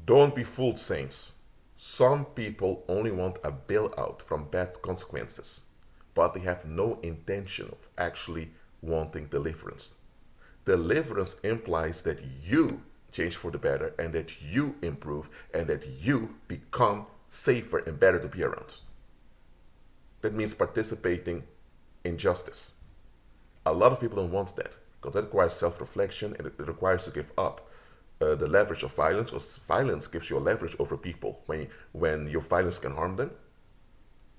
Don't be fooled, saints. Some people only want a bailout from bad consequences, but they have no intention of actually wanting deliverance. Deliverance implies that you change for the better and that you improve and that you become safer and better to be around. That means participating in justice. A lot of people don't want that because that requires self-reflection and it requires to give up the leverage of violence, because violence gives you a leverage over people when your violence can harm them.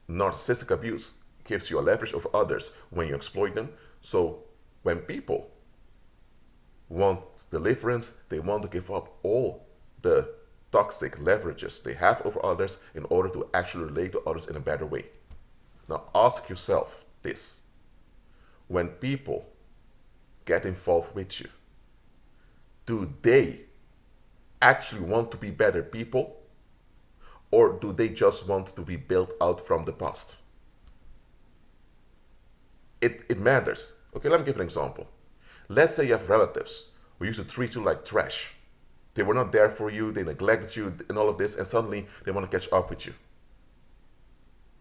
Narcissistic abuse gives you a leverage over others when you exploit them. So when people want deliverance, they want to give up all the toxic leverages they have over others in order to actually relate to others in a better way. Now ask yourself this. When people get involved with you, do they actually want to be better people, or do they just want to be built out from the past? It matters. Okay, let me give an example. Let's say you have relatives who used to treat you like trash. They were not there for you, they neglected you and all of this, and suddenly they want to catch up with you.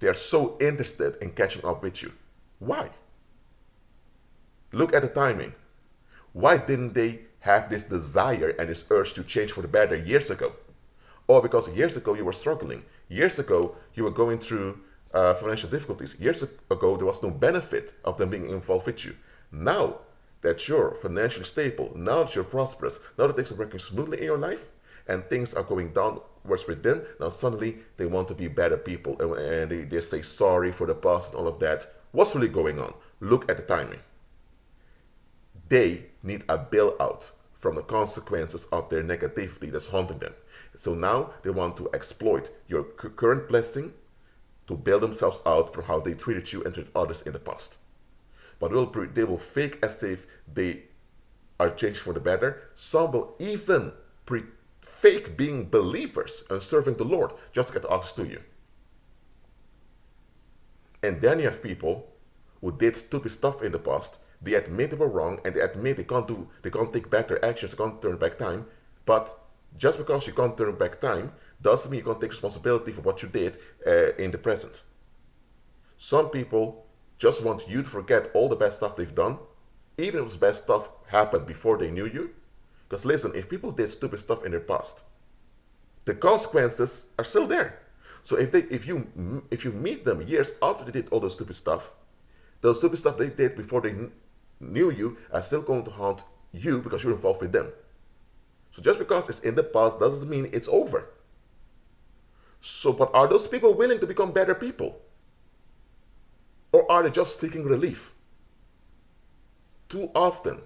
They are so interested in catching up with you. Why? Look at the timing. Why didn't they have this desire and this urge to change for the better years ago? Or because years ago you were struggling. Years ago you were going through financial difficulties. Years ago there was no benefit of them being involved with you. Now that you're financially stable, now that you're prosperous, now that things are working smoothly in your life and things are going downwards with them, now suddenly they want to be better people and they say sorry for the past and all of that. What's really going on? Look at the timing. They need a bailout from the consequences of their negativity that's haunting them. So now they want to exploit your current blessing to bail themselves out for how they treated you and treated others in the past. But they will fake as if they are changed for the better. Some will even fake being believers and serving the Lord just to get access to you. And then you have people who did stupid stuff in the past. They admit they were wrong and they admit they can't take back their actions, they can't turn back time. But just because you can't turn back time doesn't mean you can't take responsibility for what you did in the present. Some people just want you to forget all the bad stuff they've done, even if this bad stuff happened before they knew you. Because listen, if people did stupid stuff in their past, the consequences are still there. So if you meet them years after they did all the stupid stuff they did before they knew you are still going to haunt you because you're involved with them. So just because it's in the past doesn't mean it's over. So, but are those people willing to become better people? Or are they just seeking relief? Too often,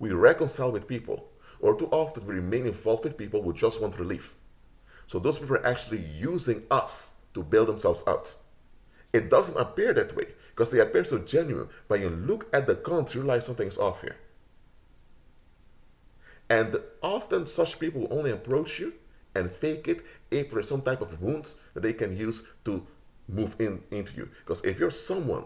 we reconcile with people, or too often we remain involved with people who just want relief. So those people are actually using us to bail themselves out. It doesn't appear that way, because they appear so genuine, but you look at the context, you realize something's off here. And often such people will only approach you and fake it if there is some type of wounds that they can use to move into you. Because if you're someone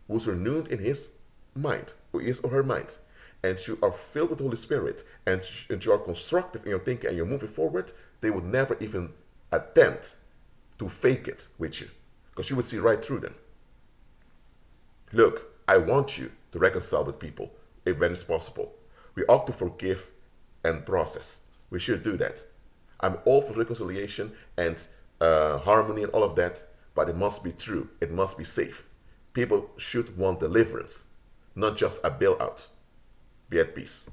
who's renewed in his mind, or his or her mind, and you are filled with the Holy Spirit, and you are constructive in your thinking and you're moving forward, they would never even attempt to fake it with you, because you would see right through them. Look, I want you to reconcile with people when it's possible. We ought to forgive and process. We should do that. I'm all for reconciliation and harmony and all of that, but it must be true. It must be safe. People should want deliverance, not just a bailout. Be at peace.